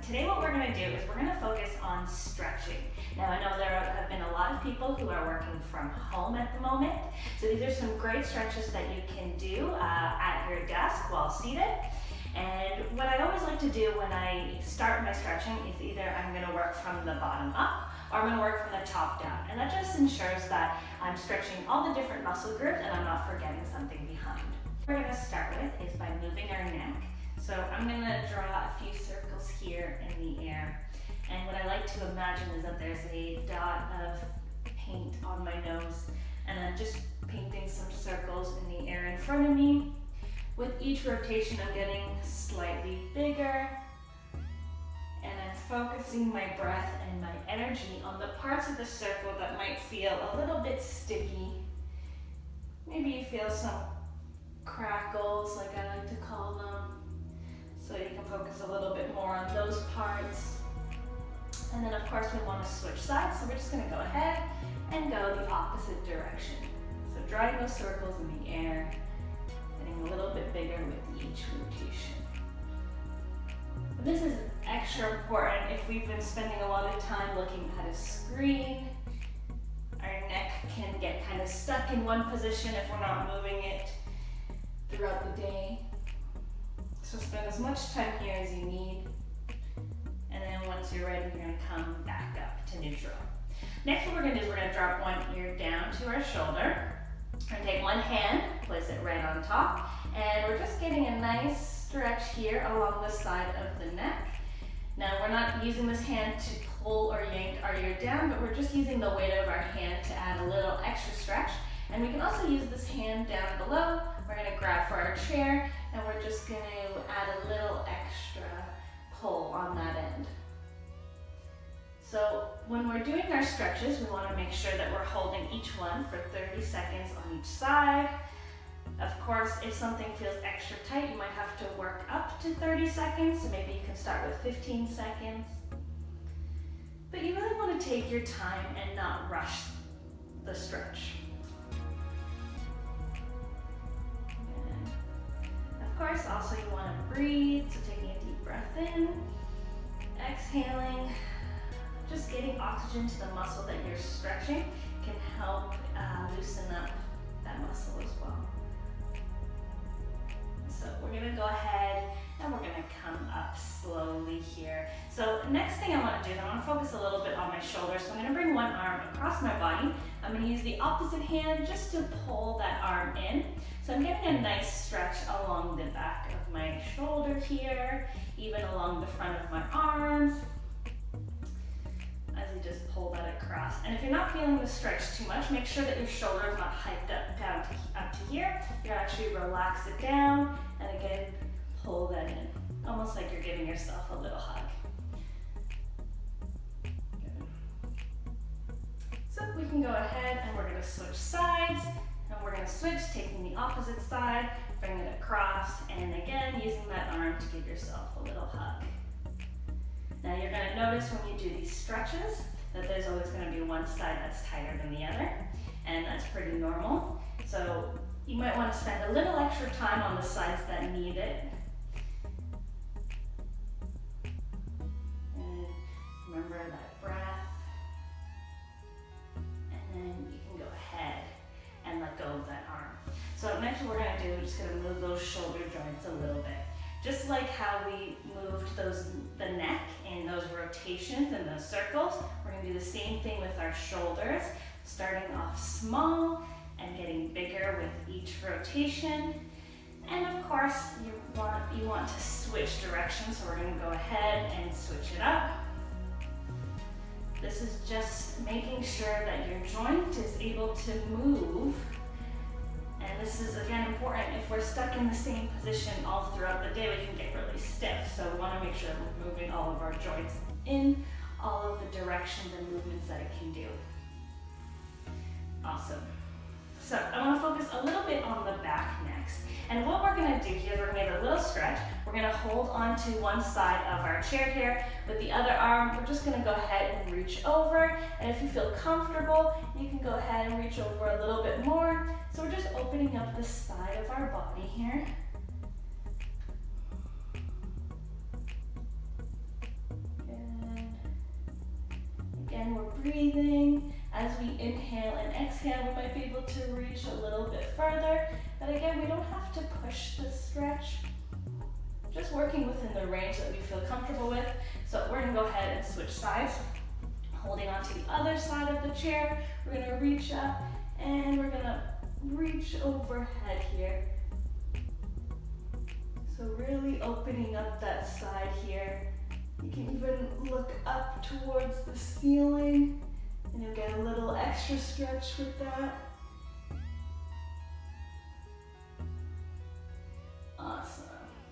today what we're going to do is we're going to focus on stretching. Now I know there have been a lot of people who are working from home at the moment, so these are some great stretches that you can do at your desk while seated. And what I always like to do when I start my stretching is either I'm going to work from the bottom up or I'm going to work from the top down. And that just ensures that I'm stretching all the different muscle groups and I'm not forgetting something behind. What we're going to start with is by moving our neck. So I'm going to draw a few circles here in the air. And what I like to imagine is that there's a dot of paint on my nose and I'm just painting some circles in the air in front of me. With each rotation, I'm getting slightly bigger, and I'm focusing my breath and my energy on the parts of the circle that might feel a little bit sticky. Maybe you feel some crackles, like I like to call them, so you can focus a little bit more on those parts. And then of course we want to switch sides, so we're just going to go ahead and go the opposite direction. So drawing those circles in the air, getting a little bit bigger with each rotation. This is extra important if we've been spending a lot of time looking at a screen. Our neck can get kind of stuck in one position if we're not moving it throughout the day. So spend as much time here as you need. And then once you're ready, you're going to come back up to neutral. Next, what we're going to do is we're going to drop one ear down to our shoulder. We're going to take one hand, place it right on top, and we're just getting a nice stretch here along the side of the neck. Now, we're not using this hand to pull or yank our ear down, but we're just using the weight of our hand to add a little extra stretch. And we can also use this hand down below. We're going to grab for our chair, and we're just going to add a little extra pull on that end. So when we're doing our stretches, we want to make sure that we're holding each one for 30 seconds on each side. Of course, if something feels extra tight, you might have to work up to 30 seconds, so maybe you can start with 15 seconds. But you really want to take your time and not rush the stretch. And of course, also you want to breathe, so taking a deep breath in, exhaling. Just getting oxygen to the muscle that you're stretching can help loosen up that muscle as well. So we're going to go ahead and we're going to come up slowly here. So next thing I want to do is I want to focus a little bit on my shoulders. So I'm going to bring one arm across my body. I'm going to use the opposite hand just to pull that arm in. So I'm getting a nice stretch along the back of my shoulder here, even along the front of my arms. As you just pull that across. And if you're not feeling the stretch too much, make sure that your shoulder is not hiked up to here. You actually relax it down and again, pull that in. Almost like you're giving yourself a little hug. Good. So we can go ahead and we're going to switch sides. And we're going to switch, taking the opposite side, bring it across, and again, using that arm to give yourself a little hug. Now you're going to notice when you do these stretches that there's always going to be one side that's tighter than the other, and that's pretty normal. So you might want to spend a little extra time on the sides that need it. And remember that breath. And then you can go ahead and let go of that arm. So next what we're going to do, we're just going to move those shoulder joints a little bit. Just like how we moved the neck in those rotations and those circles, we're going to do the same thing with our shoulders, starting off small and getting bigger with each rotation. And of course, you want to switch directions, so we're going to go ahead and switch it up. This is just making sure that your joint is able to move. And this is, again, important. If we're stuck in the same position all throughout the day, we can get really stiff. So we want to make sure that we're moving all of our joints in all of the directions and movements that it can do. Awesome. So I want to focus a little bit on the back next. And what we're going to do here is we're going to get a little stretch. We're going to hold on to one side of our chair here. With the other arm, we're just going to go ahead and reach over. And if you feel comfortable, you can go ahead and reach over a little bit more. So we're just opening up the side of our body here. Again, we're breathing. As we inhale and exhale, we might be able to reach a little bit further. But again, we don't have to push the stretch. Just working within the range that we feel comfortable with. So we're gonna go ahead and switch sides. Holding on to the other side of the chair, we're gonna reach up and we're gonna reach overhead here. So really opening up that side here. You can even look up towards the ceiling and you'll get a little extra stretch with that. Awesome.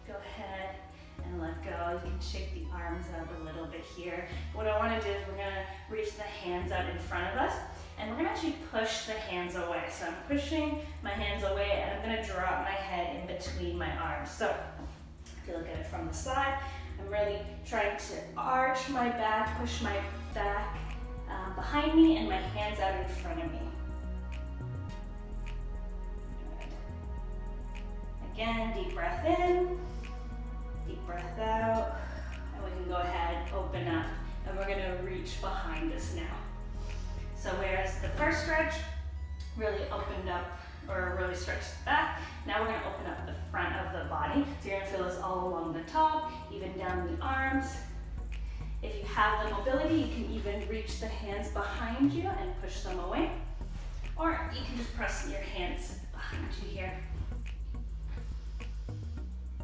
Go ahead and let go. You can shake the arms out a little bit here. What I want to do is we're going to reach the hands out in front of us and we're going to actually push the hands away. So I'm pushing my hands away and I'm going to drop my head in between my arms. So if you look at it from the side, I'm really trying to arch my back, push my back behind me and my hands out in front of me. Good. Again, deep breath in, deep breath out, and we can go ahead, open up, and we're gonna reach behind us now. So whereas the first stretch really opened up or really stretched the back, now we're gonna open up the front of the body. So you're gonna feel this all along the top, even down the arms. If you have the mobility, you can even reach the hands behind you and push them away. Or you can just press your hands behind you here.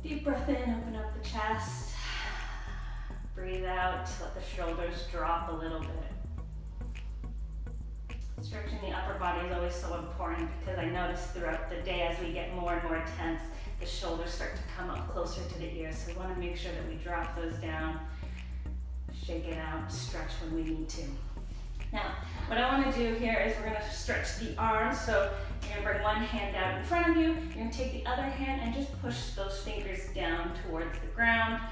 Deep breath in, open up the chest. Breathe out, let the shoulders drop a little bit. Stretching the upper body is always so important because I notice throughout the day as we get more and more tense, the shoulders start to come up closer to the ears. So we want to make sure that we drop those down, shake it out, stretch when we need to. Now, what I want to do here is we're going to stretch the arms. So you're going to bring one hand out in front of you. You're going to take the other hand and just push those fingers down towards the ground.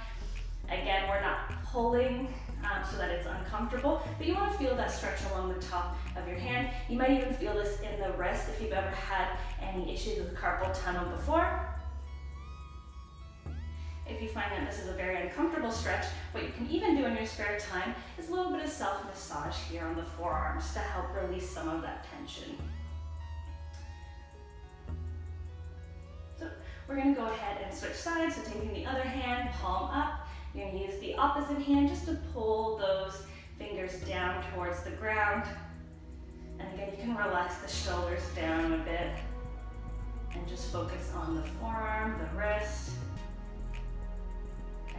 Again, we're not pulling so that it's uncomfortable, but you want to feel that stretch along the top of your hand. You might even feel this in the wrist if you've ever had any issues with carpal tunnel before. If you find that this is a very uncomfortable stretch, what you can even do in your spare time is a little bit of self-massage here on the forearms to help release some of that tension. So we're going to go ahead and switch sides. So taking the other hand, palm up. You're going to use the opposite hand just to pull those fingers down towards the ground. And again, you can relax the shoulders down a bit and just focus on the forearm, the wrist.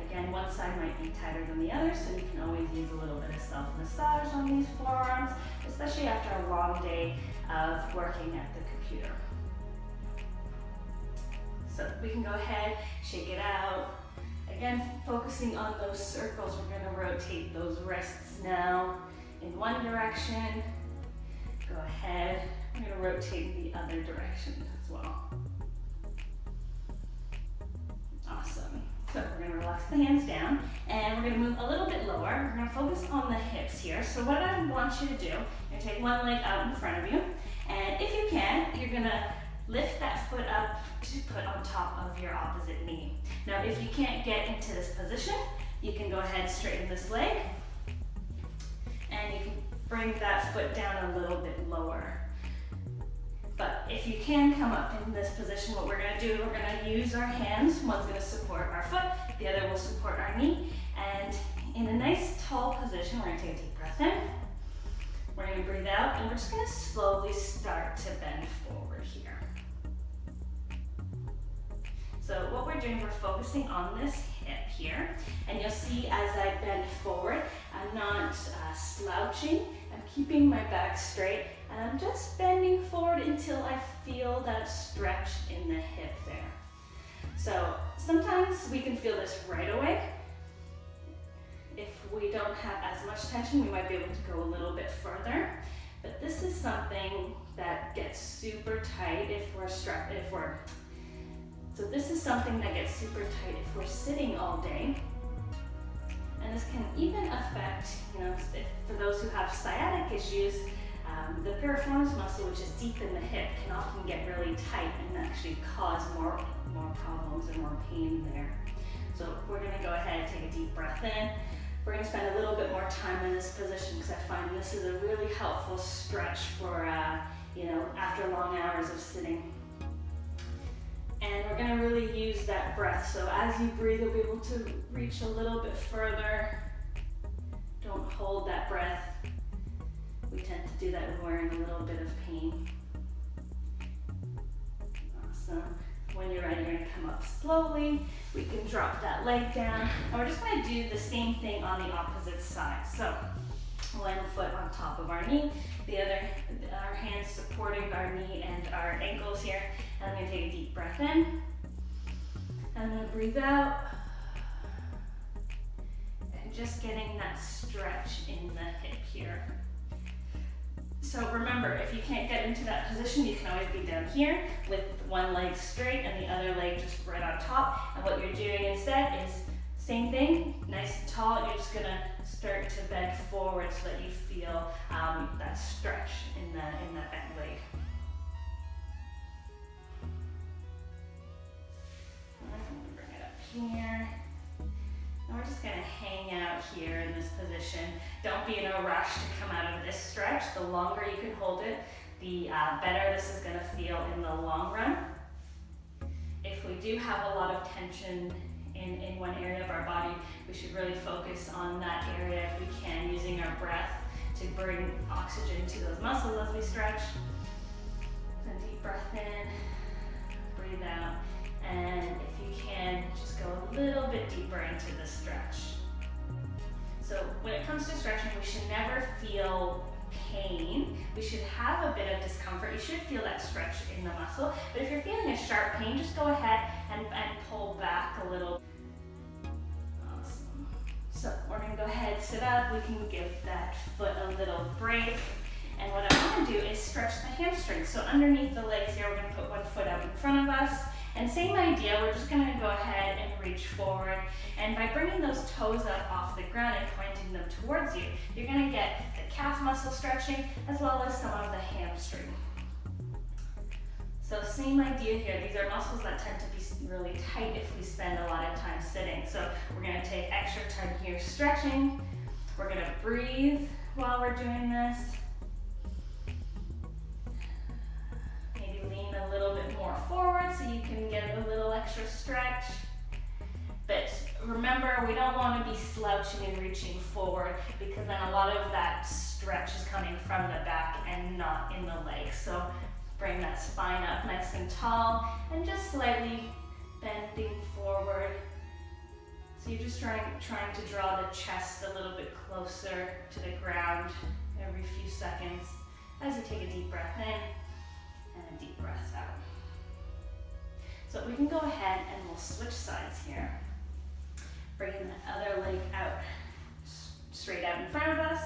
Again, one side might be tighter than the other, so you can always use a little bit of self-massage on these forearms, especially after a long day of working at the computer. So we can go ahead, shake it out. Again, focusing on those circles, we're going to rotate those wrists now in one direction. Go ahead, we're going to rotate the other direction as well. Awesome. So we're going to relax the hands down and we're going to move a little bit lower. We're going to focus on the hips here. So what I want you to do, you're going to take one leg out in front of you, and if you can, you're going to lift that foot up to put on top of your opposite knee. Now, if you can't get into this position, you can go ahead and straighten this leg, and you can bring that foot down a little bit lower. But if you can come up in this position, what we're going to do, we're going to use our hands. One's going to support our foot, the other will support our knee. And in a nice tall position, we're going to take a deep breath in. We're going to breathe out, and we're just going to slowly start to bend forward here. So what we're doing, we're focusing on this hip here. And you'll see as I bend forward, I'm not slouching. I'm keeping my back straight. And I'm just bending forward until I feel that stretch in the hip there. So sometimes we can feel this right away. If we don't have as much tension, we might be able to go a little bit further. But this is something that gets super tight so this is something that gets super tight if we're sitting all day. And this can even affect, for those who have sciatic issues, the piriformis muscle, which is deep in the hip, can often get really tight and actually cause more problems and more pain there. So we're going to go ahead and take a deep breath in, We're going to spend a little bit more time in this position because I find this is a really helpful stretch for, after long hours of sitting. And we're going to really use that breath. So as you breathe, you'll be able to reach a little bit further. Don't hold that breath. We tend to do that when we're in a little bit of pain. Awesome. When you're ready, you're going to come up slowly. We can drop that leg down. And we're just going to do the same thing on the opposite side. So one foot on top of our knee, our hands supporting our knee and our ankles here. And I'm going to take a deep breath in. I'm going to breathe out. And just getting that stretch in the hip here. So remember, if you can't get into that position, you can always be down here with one leg straight and the other leg just right on top. And what you're doing instead is same thing, nice and tall. You're just gonna start to bend forward so that you feel that stretch in that bent leg. I'm gonna bring it up here. And we're just gonna hang out here in this position. Don't be in a rush to come out of this stretch. The longer you can hold it, the better this is gonna feel in the long run. If we do have a lot of tension in one area of our body, we should really focus on that area if we can, using our breath to bring oxygen to those muscles as we stretch. A deep breath in, breathe out. And if you can, just go a little bit deeper into the stretch. So when it comes to stretching, we should never feel pain. We should have a bit of discomfort. You should feel that stretch in the muscle. But if you're feeling a sharp pain, just go ahead and pull back a little. Awesome. So we're going to go ahead, sit up. We can give that foot a little break. And what I want to do is stretch the hamstring. So underneath the legs here, we're going to put one foot out in front of us. And same idea, we're just going to go ahead and reach forward. And by bringing those toes up off the ground and pointing them towards you, you're going to get the calf muscle stretching as well as some of the hamstring. So same idea here. These are muscles that tend to be really tight if we spend a lot of time sitting. So we're going to take extra time here stretching. We're going to breathe while we're doing this. Lean a little bit more forward so you can get a little extra stretch. But remember, we don't want to be slouching and reaching forward because then a lot of that stretch is coming from the back and not in the legs. So bring that spine up nice and tall and just slightly bending forward. So you're just trying to draw the chest a little bit closer to the ground every few seconds as you take a deep breath in and a deep breath out. So we can go ahead and we'll switch sides here. Bringing the other leg out, straight out in front of us.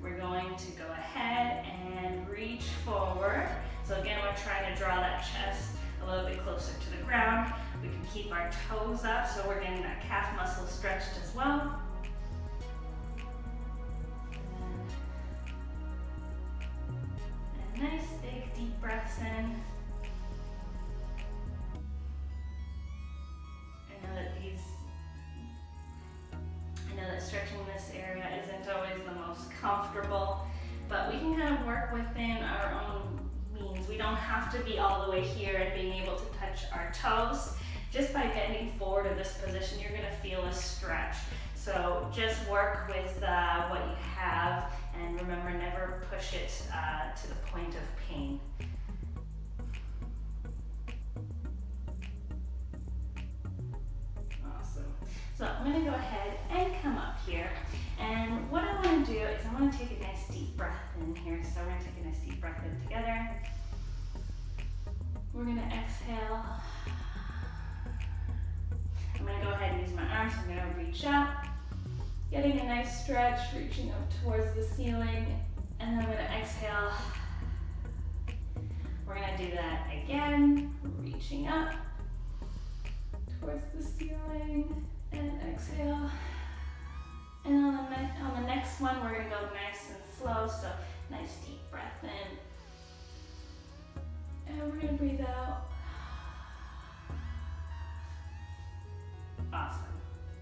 We're going to go ahead and reach forward. So again, we're trying to draw that chest a little bit closer to the ground. We can keep our toes up, so we're getting that calf muscle stretched as well. And nice big deep breaths in. I know that stretching this area isn't always the most comfortable, but we can kind of work within our own means. We don't have to be all the way here and being able to touch our toes. Just by bending forward in this position, you're going to feel a stretch. So just work with what you have, and remember, never push it to the point of pain. Awesome. So I'm going to go ahead and come up here. And what I want to do is I want to take a nice deep breath in here. So we're going to take a nice deep breath in together. We're going to exhale. I'm going to go ahead and use my arms. I'm going to reach up, getting a nice stretch, reaching up towards the ceiling, and then I'm going to exhale. We're going to do that again, reaching up towards the ceiling, and exhale. And on the next one, we're going to go nice and slow, so nice deep breath in. And we're going to breathe out. Awesome.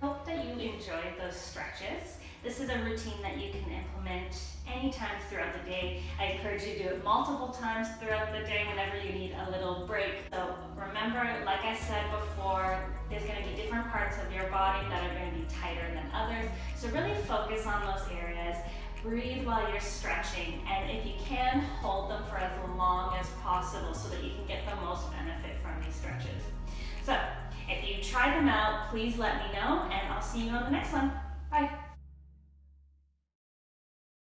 Hope that you enjoyed those stretches. This is a routine that you can implement anytime throughout the day. I encourage you to do it multiple times throughout the day whenever you need a little break. So remember, like I said before, there's going to be different parts of your body that are going to be tighter than others. So really focus on those areas. Breathe while you're stretching, and if you can, hold them for as long as possible so that you can get the most benefit from these stretches. So if you try them out, please let me know, and I'll see you on the next one. Bye.